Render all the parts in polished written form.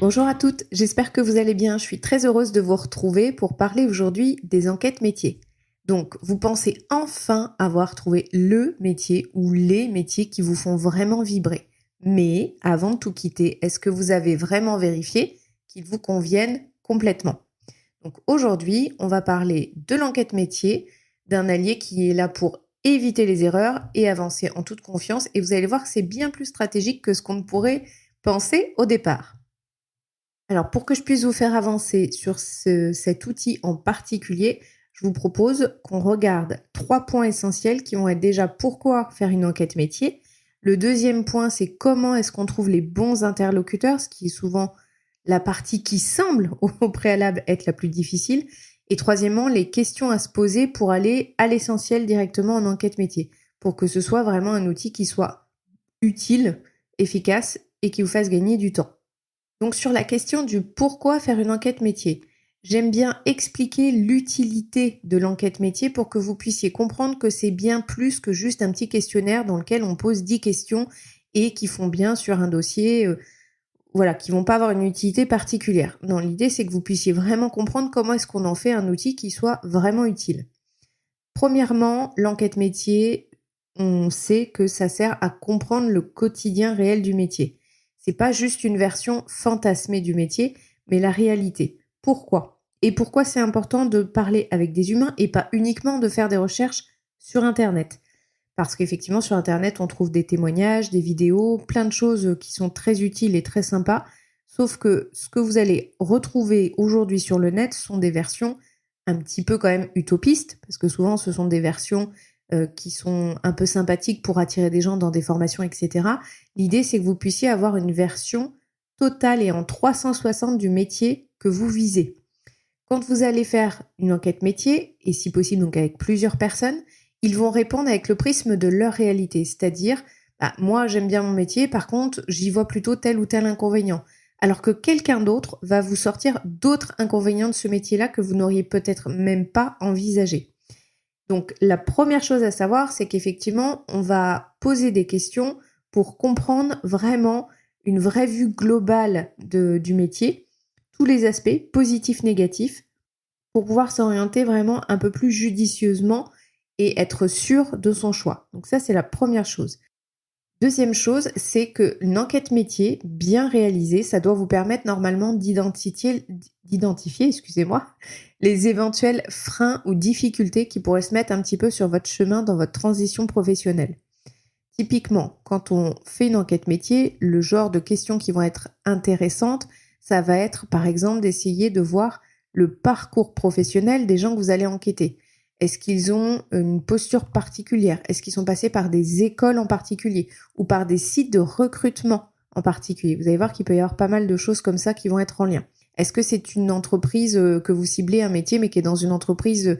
Bonjour à toutes, j'espère que vous allez bien. Je suis très heureuse de vous retrouver pour parler aujourd'hui des enquêtes métiers. Donc, vous pensez enfin avoir trouvé le métier ou les métiers qui vous font vraiment vibrer. Mais avant de tout quitter, est-ce que vous avez vraiment vérifié qu'ils vous conviennent complètement? Donc aujourd'hui, on va parler de l'enquête métier, d'un allié qui est là pour éviter les erreurs et avancer en toute confiance. Et vous allez voir que c'est bien plus stratégique que ce qu'on pourrait penser au départ. Alors, pour que je puisse vous faire avancer sur cet outil en particulier, je vous propose qu'on regarde 3 points essentiels qui vont être déjà pourquoi faire une enquête métier. Le deuxième point, c'est comment est-ce qu'on trouve les bons interlocuteurs, ce qui est souvent la partie qui semble au préalable être la plus difficile. Et troisièmement, les questions à se poser pour aller à l'essentiel directement en enquête métier, pour que ce soit vraiment un outil qui soit utile, efficace et qui vous fasse gagner du temps. Donc sur la question du pourquoi faire une enquête métier, j'aime bien expliquer l'utilité de l'enquête métier pour que vous puissiez comprendre que c'est bien plus que juste un petit questionnaire dans lequel on pose 10 questions et qui font bien sur un dossier, qui vont pas avoir une utilité particulière. Non, l'idée c'est que vous puissiez vraiment comprendre comment est-ce qu'on en fait un outil qui soit vraiment utile. Premièrement, l'enquête métier, on sait que ça sert à comprendre le quotidien réel du métier. C'est pas juste une version fantasmée du métier, mais la réalité. Pourquoi? Et pourquoi c'est important de parler avec des humains et pas uniquement de faire des recherches sur Internet? Parce qu'effectivement, sur Internet, on trouve des témoignages, des vidéos, plein de choses qui sont très utiles et très sympas. Sauf que ce que vous allez retrouver aujourd'hui sur le net sont des versions un petit peu quand même utopistes, parce que souvent ce sont des versions qui sont un peu sympathiques pour attirer des gens dans des formations, etc. L'idée, c'est que vous puissiez avoir une version totale et en 360 du métier que vous visez. Quand vous allez faire une enquête métier, et si possible donc avec plusieurs personnes, ils vont répondre avec le prisme de leur réalité, c'est-à-dire moi j'aime bien mon métier, par contre j'y vois plutôt tel ou tel inconvénient. Alors que quelqu'un d'autre va vous sortir d'autres inconvénients de ce métier-là que vous n'auriez peut-être même pas envisagé. Donc la première chose à savoir, c'est qu'effectivement, on va poser des questions pour comprendre vraiment une vraie vue globale du métier, tous les aspects, positifs, négatifs, pour pouvoir s'orienter vraiment un peu plus judicieusement et être sûr de son choix. Donc ça, c'est la première chose. Deuxième chose, c'est que une enquête métier bien réalisée, ça doit vous permettre normalement d'identifier, les éventuels freins ou difficultés qui pourraient se mettre un petit peu sur votre chemin dans votre transition professionnelle. Typiquement, quand on fait une enquête métier, le genre de questions qui vont être intéressantes, ça va être par exemple d'essayer de voir le parcours professionnel des gens que vous allez enquêter. Est-ce qu'ils ont une posture particulière? Est-ce qu'ils sont passés par des écoles en particulier ou par des sites de recrutement en particulier? Vous allez voir qu'il peut y avoir pas mal de choses comme ça qui vont être en lien. Est-ce que c'est une entreprise que vous ciblez un métier mais qui est dans une entreprise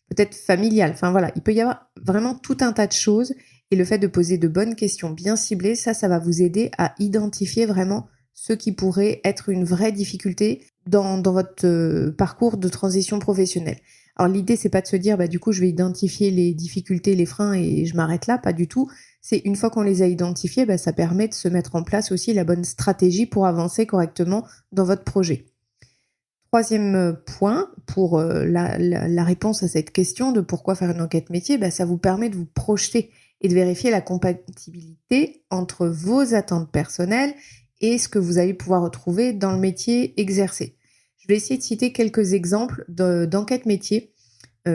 peut-être familiale? Enfin voilà, il peut y avoir vraiment tout un tas de choses et le fait de poser de bonnes questions bien ciblées, ça va vous aider à identifier vraiment ce qui pourrait être une vraie difficulté dans votre parcours de transition professionnelle. Alors l'idée, c'est pas de se dire, du coup, je vais identifier les difficultés, les freins et je m'arrête là, pas du tout. C'est une fois qu'on les a identifiés, ça permet de se mettre en place aussi la bonne stratégie pour avancer correctement dans votre projet. Troisième point, pour la réponse à cette question de pourquoi faire une enquête métier, ça vous permet de vous projeter et de vérifier la compatibilité entre vos attentes personnelles et ce que vous allez pouvoir retrouver dans le métier exercé. Je vais essayer de citer quelques exemples d'enquêtes métiers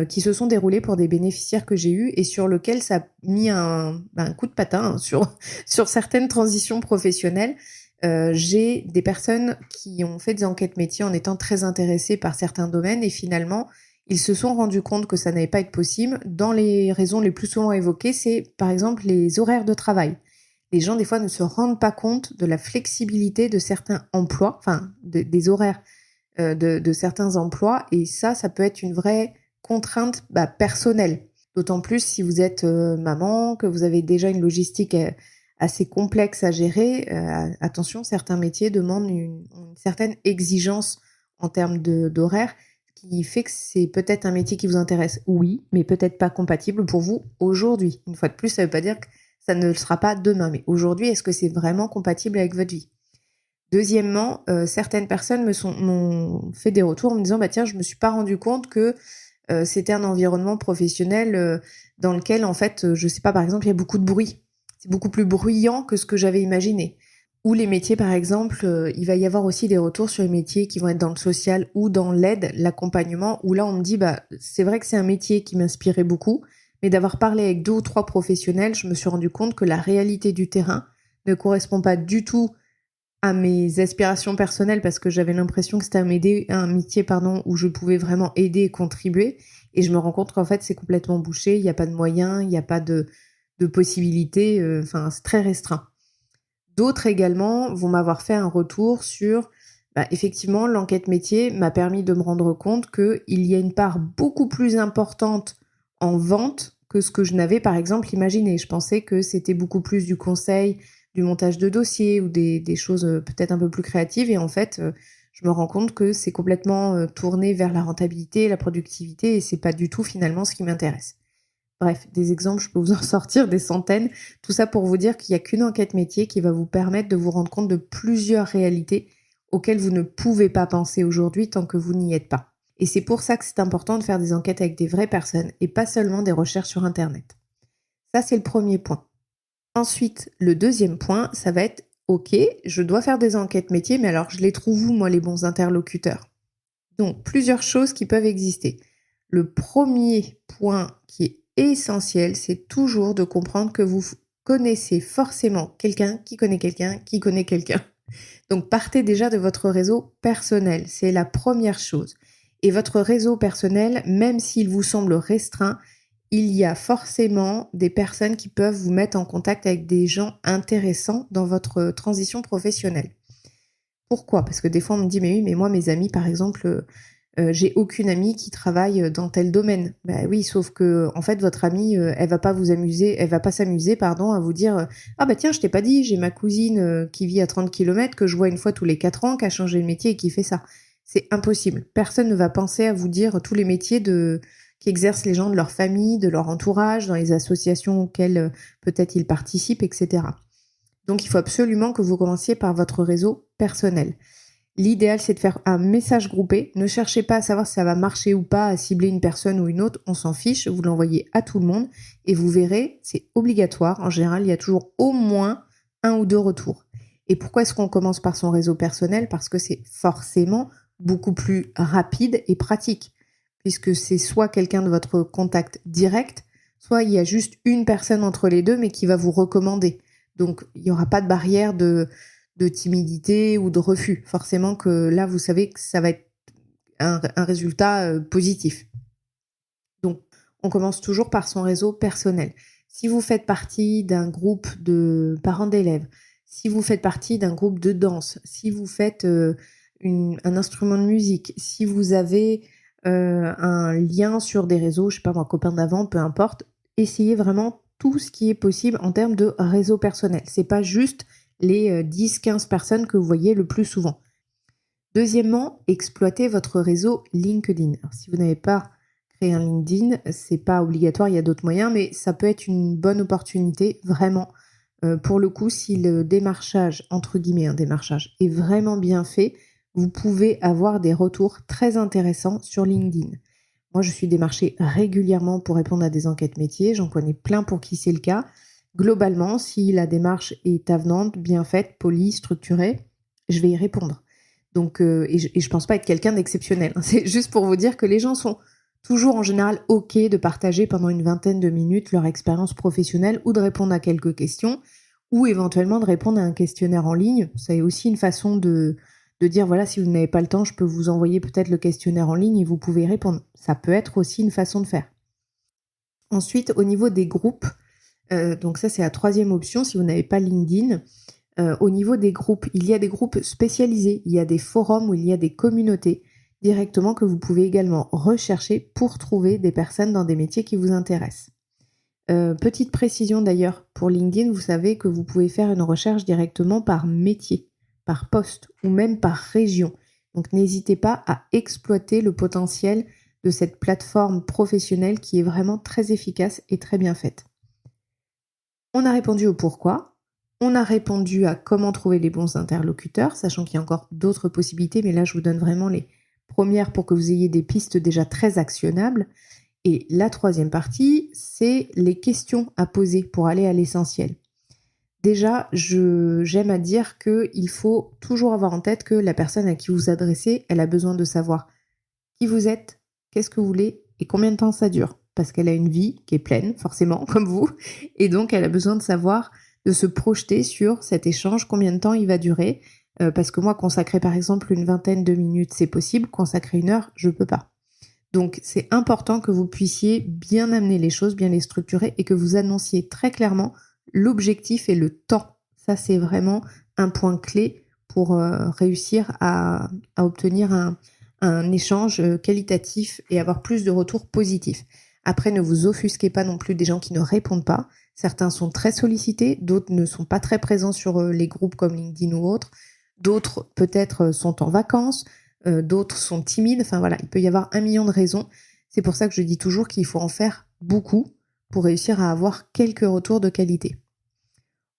qui se sont déroulées pour des bénéficiaires que j'ai eus et sur lesquels ça a mis un coup de patin sur certaines transitions professionnelles. J'ai des personnes qui ont fait des enquêtes métiers en étant très intéressées par certains domaines et finalement, ils se sont rendus compte que ça n'allait pas être possible. Dans les raisons les plus souvent évoquées, c'est par exemple les horaires de travail. Les gens, des fois, ne se rendent pas compte de la flexibilité de certains emplois, des horaires de certains emplois. Et ça peut être une vraie contrainte personnelle. D'autant plus si vous êtes maman, que vous avez déjà une logistique assez complexe à gérer. Attention, certains métiers demandent une certaine exigence en termes d'horaire, qui fait que c'est peut-être un métier qui vous intéresse, oui, mais peut-être pas compatible pour vous aujourd'hui. Une fois de plus, ça ne veut pas dire que ça ne le sera pas demain, mais aujourd'hui, est-ce que c'est vraiment compatible avec votre vie? Deuxièmement, certaines personnes m'ont fait des retours en me disant bah tiens, je me suis pas rendu compte que c'était un environnement professionnel dans lequel en fait, je sais pas, par exemple, il y a beaucoup de bruit. C'est beaucoup plus bruyant que ce que j'avais imaginé. Ou les métiers, par exemple, il va y avoir aussi des retours sur les métiers qui vont être dans le social ou dans l'aide, l'accompagnement, où là on me dit bah c'est vrai que c'est un métier qui m'inspirait beaucoup, mais d'avoir parlé avec 2 ou 3 professionnels, je me suis rendu compte que la réalité du terrain ne correspond pas du tout à mes aspirations personnelles parce que j'avais l'impression que c'était un métier où je pouvais vraiment aider et contribuer. Et je me rends compte qu'en fait, c'est complètement bouché, il n'y a pas de moyens, il n'y a pas de possibilités, c'est très restreint. D'autres également vont m'avoir fait un retour sur, effectivement, l'enquête métier m'a permis de me rendre compte qu'il y a une part beaucoup plus importante en vente que ce que je n'avais par exemple imaginé. Je pensais que c'était beaucoup plus du conseil, du montage de dossiers ou des choses peut-être un peu plus créatives et en fait, je me rends compte que c'est complètement tourné vers la rentabilité, la productivité et c'est pas du tout finalement ce qui m'intéresse. Bref, des exemples, je peux vous en sortir des centaines. Tout ça pour vous dire qu'il n'y a qu'une enquête métier qui va vous permettre de vous rendre compte de plusieurs réalités auxquelles vous ne pouvez pas penser aujourd'hui tant que vous n'y êtes pas. Et c'est pour ça que c'est important de faire des enquêtes avec des vraies personnes et pas seulement des recherches sur Internet. Ça, c'est le premier point. Ensuite, le deuxième point, ça va être, ok, je dois faire des enquêtes métiers, mais alors je les trouve où, moi, les bons interlocuteurs? Donc, plusieurs choses qui peuvent exister. Le premier point qui est essentiel, c'est toujours de comprendre que vous connaissez forcément quelqu'un qui connaît quelqu'un qui connaît quelqu'un. Donc, partez déjà de votre réseau personnel. C'est la première chose. Et votre réseau personnel, même s'il vous semble restreint, il y a forcément des personnes qui peuvent vous mettre en contact avec des gens intéressants dans votre transition professionnelle. Pourquoi? Parce que des fois on me dit mais oui, mais moi mes amis par exemple, j'ai aucune amie qui travaille dans tel domaine. Bah oui, sauf que en fait votre amie, elle va pas s'amuser pardon à vous dire, ah bah tiens je t'ai pas dit, j'ai ma cousine qui vit à 30 kilomètres que je vois une fois tous les 4 ans, qui a changé de métier et qui fait ça. C'est impossible. Personne ne va penser à vous dire tous les métiers qu'exercent les gens de leur famille, de leur entourage, dans les associations auxquelles peut-être ils participent, etc. Donc il faut absolument que vous commenciez par votre réseau personnel. L'idéal, c'est de faire un message groupé. Ne cherchez pas à savoir si ça va marcher ou pas, à cibler une personne ou une autre. On s'en fiche. Vous l'envoyez à tout le monde et vous verrez, c'est obligatoire. En général, il y a toujours au moins 1 ou 2 retours. Et pourquoi est-ce qu'on commence par son réseau personnel? Parce que c'est forcément beaucoup plus rapide et pratique. Puisque c'est soit quelqu'un de votre contact direct, soit il y a juste une personne entre les deux, mais qui va vous recommander. Donc, il n'y aura pas de barrière de timidité ou de refus. Forcément que là, vous savez que ça va être un résultat positif. Donc, on commence toujours par son réseau personnel. Si vous faites partie d'un groupe de parents d'élèves, si vous faites partie d'un groupe de danse, si vous faites un instrument de musique, si vous avez un lien sur des réseaux, je sais pas moi, copain d'avant, peu importe, essayez vraiment tout ce qui est possible en termes de réseau personnel. C'est pas juste les 10-15 personnes que vous voyez le plus souvent. Deuxièmement, exploitez votre réseau LinkedIn. Alors, si vous n'avez pas créé un LinkedIn, c'est pas obligatoire, il y a d'autres moyens, mais ça peut être une bonne opportunité, vraiment. Pour le coup, si le démarchage, entre guillemets, un démarchage, est vraiment bien fait, vous pouvez avoir des retours très intéressants sur LinkedIn. Moi, je suis démarchée régulièrement pour répondre à des enquêtes métiers. J'en connais plein pour qui c'est le cas. Globalement, si la démarche est avenante, bien faite, polie, structurée, je vais y répondre. Donc, et je pense pas être quelqu'un d'exceptionnel. C'est juste pour vous dire que les gens sont toujours en général OK de partager pendant une vingtaine de minutes leur expérience professionnelle ou de répondre à quelques questions ou éventuellement de répondre à un questionnaire en ligne. C'est aussi une façon de dire voilà, si vous n'avez pas le temps, je peux vous envoyer peut-être le questionnaire en ligne et vous pouvez y répondre. Ça peut être aussi une façon de faire. Ensuite, au niveau des groupes, donc ça c'est la troisième option si vous n'avez pas LinkedIn. Au niveau des groupes, il y a des groupes spécialisés, il y a des forums où il y a des communautés directement que vous pouvez également rechercher pour trouver des personnes dans des métiers qui vous intéressent. Petite précision d'ailleurs, pour LinkedIn, vous savez que vous pouvez faire une recherche directement par métier, par poste ou même par région. Donc n'hésitez pas à exploiter le potentiel de cette plateforme professionnelle qui est vraiment très efficace et très bien faite. On a répondu au pourquoi. On a répondu à comment trouver les bons interlocuteurs, sachant qu'il y a encore d'autres possibilités, mais là je vous donne vraiment les premières pour que vous ayez des pistes déjà très actionnables. Et la troisième partie, c'est les questions à poser pour aller à l'essentiel. Déjà, j'aime à dire qu'il faut toujours avoir en tête que la personne à qui vous vous adressez, elle a besoin de savoir qui vous êtes, qu'est-ce que vous voulez et combien de temps ça dure. Parce qu'elle a une vie qui est pleine, forcément, comme vous. Et donc, elle a besoin de savoir, de se projeter sur cet échange, combien de temps il va durer. Parce que moi, consacrer par exemple une vingtaine de minutes, c'est possible. Consacrer une heure, je peux pas. Donc, c'est important que vous puissiez bien amener les choses, bien les structurer et que vous annonciez très clairement l'objectif et le temps. Ça, c'est vraiment un point clé pour réussir à obtenir un échange qualitatif et avoir plus de retours positifs. Après, ne vous offusquez pas non plus des gens qui ne répondent pas. Certains sont très sollicités, d'autres ne sont pas très présents sur les groupes comme LinkedIn ou autres. D'autres, peut-être, sont en vacances. D'autres sont timides. Enfin voilà, il peut y avoir 1 million de raisons. C'est pour ça que je dis toujours qu'il faut en faire beaucoup pour réussir à avoir quelques retours de qualité.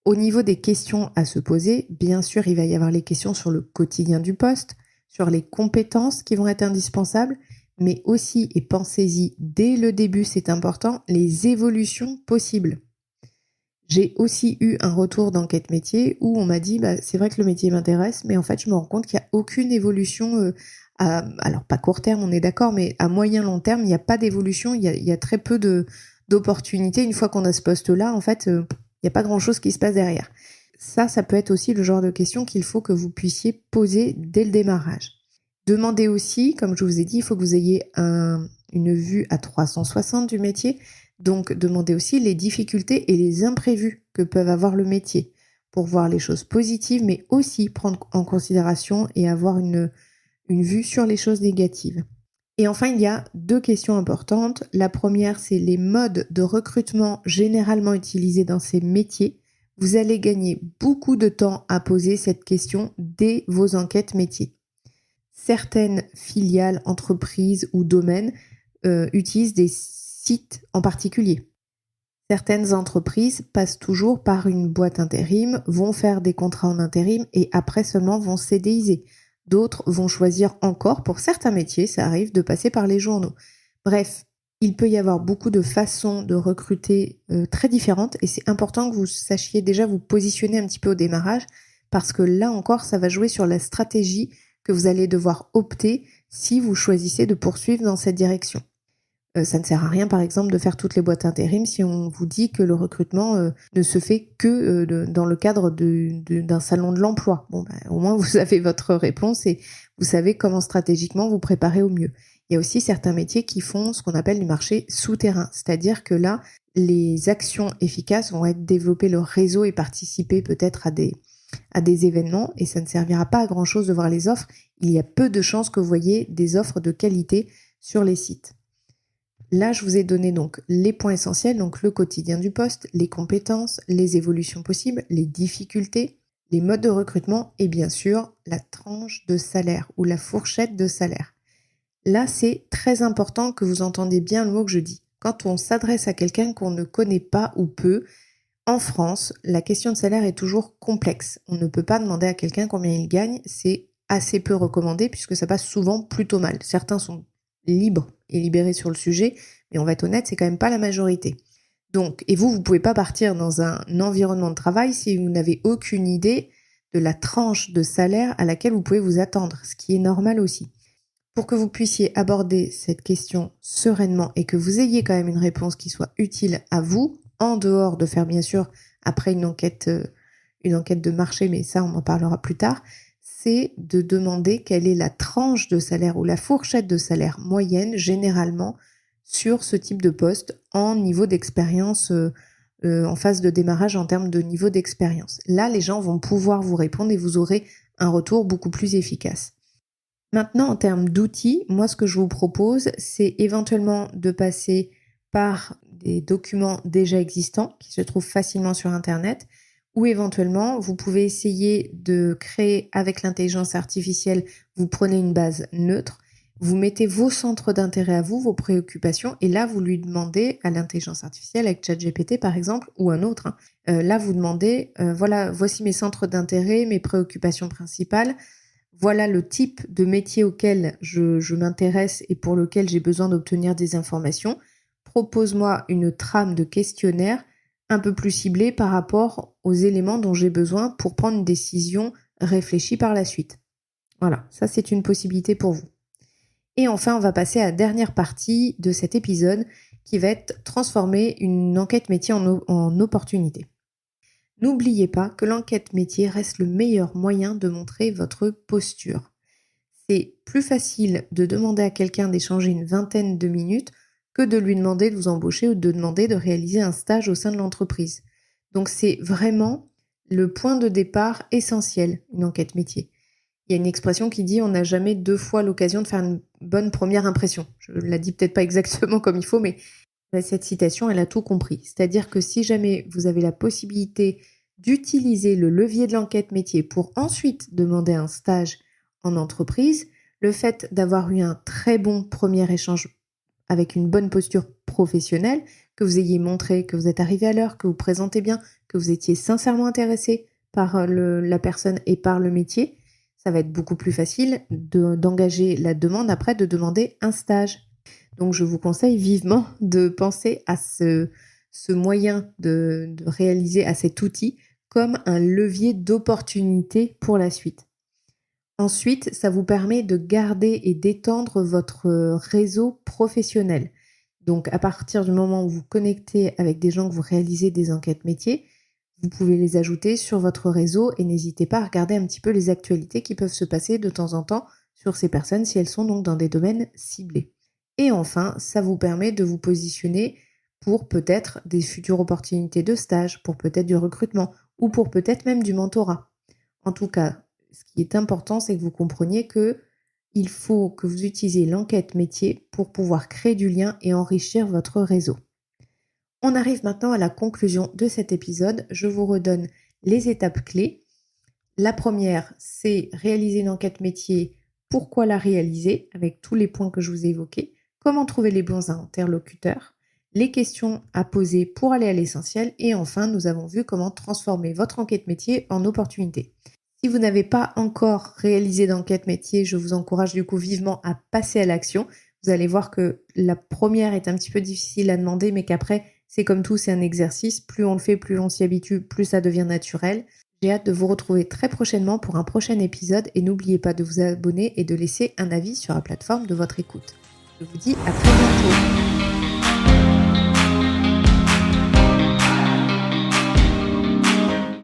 Au niveau des questions à se poser, bien sûr, il va y avoir les questions sur le quotidien du poste, sur les compétences qui vont être indispensables, mais aussi, et pensez-y dès le début, c'est important, les évolutions possibles. J'ai aussi eu un retour d'enquête métier où on m'a dit c'est vrai que le métier m'intéresse, mais en fait je me rends compte qu'il n'y a aucune évolution, alors pas court terme, on est d'accord, mais à moyen long terme, il n'y a pas d'évolution, il y a très peu d'opportunités. Une fois qu'on a ce poste-là, en fait, il n'y a pas grand-chose qui se passe derrière. Ça peut être aussi le genre de question qu'il faut que vous puissiez poser dès le démarrage. Demandez aussi, comme je vous ai dit, il faut que vous ayez une vue à 360 du métier. Donc, demandez aussi les difficultés et les imprévus que peuvent avoir le métier pour voir les choses positives, mais aussi prendre en considération et avoir une vue sur les choses négatives. Et enfin, il y a 2 questions importantes. La première, c'est les modes de recrutement généralement utilisés dans ces métiers. Vous allez gagner beaucoup de temps à poser cette question dès vos enquêtes métiers. Certaines filiales, entreprises ou domaines utilisent des sites en particulier. Certaines entreprises passent toujours par une boîte intérim, vont faire des contrats en intérim et après seulement vont CDIser. D'autres vont choisir encore, pour certains métiers, ça arrive, de passer par les journaux. Bref, il peut y avoir beaucoup de façons de recruter très différentes et c'est important que vous sachiez déjà vous positionner un petit peu au démarrage parce que là encore, ça va jouer sur la stratégie que vous allez devoir opter si vous choisissez de poursuivre dans cette direction. Ça ne sert à rien, par exemple, de faire toutes les boîtes intérim si on vous dit que le recrutement ne se fait que dans le cadre d'un salon de l'emploi. Au moins, vous avez votre réponse et vous savez comment stratégiquement vous préparer au mieux. Il y a aussi certains métiers qui font ce qu'on appelle du marché souterrain, c'est-à-dire que là, les actions efficaces vont être développer leur réseau et participer peut-être à des événements et ça ne servira pas à grand-chose de voir les offres. Il y a peu de chances que vous voyez des offres de qualité sur les sites. Là, je vous ai donné donc les points essentiels, donc le quotidien du poste, les compétences, les évolutions possibles, les difficultés, les modes de recrutement et bien sûr la tranche de salaire ou la fourchette de salaire. Là, c'est très important que vous entendiez bien le mot que je dis. Quand on s'adresse à quelqu'un qu'on ne connaît pas ou peu, en France, la question de salaire est toujours complexe. On ne peut pas demander à quelqu'un combien il gagne, c'est assez peu recommandé puisque ça passe souvent plutôt mal. Certains sont libres et libérés sur le sujet, mais on va être honnête, c'est quand même pas la majorité. Donc, et vous pouvez pas partir dans un environnement de travail si vous n'avez aucune idée de la tranche de salaire à laquelle vous pouvez vous attendre, ce qui est normal aussi. Pour que vous puissiez aborder cette question sereinement et que vous ayez quand même une réponse qui soit utile à vous, en dehors de faire bien sûr après une enquête de marché, mais ça on en parlera plus tard, c'est de demander quelle est la tranche de salaire ou la fourchette de salaire moyenne généralement sur ce type de poste en niveau d'expérience, en phase de démarrage en termes de niveau d'expérience. Là, les gens vont pouvoir vous répondre et vous aurez un retour beaucoup plus efficace. Maintenant, en termes d'outils, moi ce que je vous propose, c'est éventuellement de passer par des documents déjà existants qui se trouvent facilement sur Internet, ou éventuellement, vous pouvez essayer de créer avec l'intelligence artificielle, vous prenez une base neutre, Vous mettez vos centres d'intérêt à vous, vos préoccupations, et là, vous lui demandez à l'intelligence artificielle, avec ChatGPT par exemple, ou un autre, là, vous demandez, voilà, voici mes centres d'intérêt, mes préoccupations principales, voilà le type de métier auquel je m'intéresse et pour lequel j'ai besoin d'obtenir des informations. Propose-moi une trame de questionnaire un peu plus ciblée par rapport aux éléments dont j'ai besoin pour prendre une décision réfléchie par la suite. Voilà, ça c'est une possibilité pour vous. Et enfin, on va passer à la dernière partie de cet épisode qui va être transformer une enquête métier en opportunité. N'oubliez pas que l'enquête métier reste le meilleur moyen de montrer votre posture. C'est plus facile de demander à quelqu'un d'échanger une vingtaine de minutes que de lui demander de vous embaucher ou de demander de réaliser un stage au sein de l'entreprise. Donc c'est vraiment le point de départ essentiel, une enquête métier. Il y a une expression qui dit « on n'a jamais deux fois l'occasion de faire une bonne première impression ». Je ne la dis peut-être pas exactement comme il faut, mais cette citation, elle a tout compris. C'est-à-dire que si jamais vous avez la possibilité d'utiliser le levier de l'enquête métier pour ensuite demander un stage en entreprise, le fait d'avoir eu un très bon premier échange avec une bonne posture professionnelle, que vous ayez montré que vous êtes arrivé à l'heure, que vous présentez bien, que vous étiez sincèrement intéressé par la personne et par le métier, ça va être beaucoup plus facile d'engager la demande après de demander un stage. Donc je vous conseille vivement de penser à ce moyen de réaliser, à cet outil, comme un levier d'opportunité pour la suite. Ensuite, ça vous permet de garder et d'étendre votre réseau professionnel. Donc à partir du moment où vous connectez avec des gens que vous réalisez des enquêtes métiers, vous pouvez les ajouter sur votre réseau et n'hésitez pas à regarder un petit peu les actualités qui peuvent se passer de temps en temps sur ces personnes si elles sont donc dans des domaines ciblés. Et enfin, ça vous permet de vous positionner pour peut-être des futures opportunités de stage, pour peut-être du recrutement ou pour peut-être même du mentorat. En tout cas, ce qui est important, c'est que vous compreniez qu'il faut que vous utilisiez l'enquête métier pour pouvoir créer du lien et enrichir votre réseau. On arrive maintenant à la conclusion de cet épisode. Je vous redonne les étapes clés. La première, c'est réaliser une enquête métier. Pourquoi la réaliser? Avec tous les points que je vous ai évoqués. Comment trouver les bons interlocuteurs? Les questions à poser pour aller à l'essentiel. Et enfin, nous avons vu comment transformer votre enquête métier en opportunité. Si vous n'avez pas encore réalisé d'enquête métier, je vous encourage du coup vivement à passer à l'action. Vous allez voir que la première est un petit peu difficile à demander, mais qu'après, c'est comme tout, c'est un exercice. Plus on le fait, plus on s'y habitue, plus ça devient naturel. J'ai hâte de vous retrouver très prochainement pour un prochain épisode et n'oubliez pas de vous abonner et de laisser un avis sur la plateforme de votre écoute. Je vous dis à très bientôt.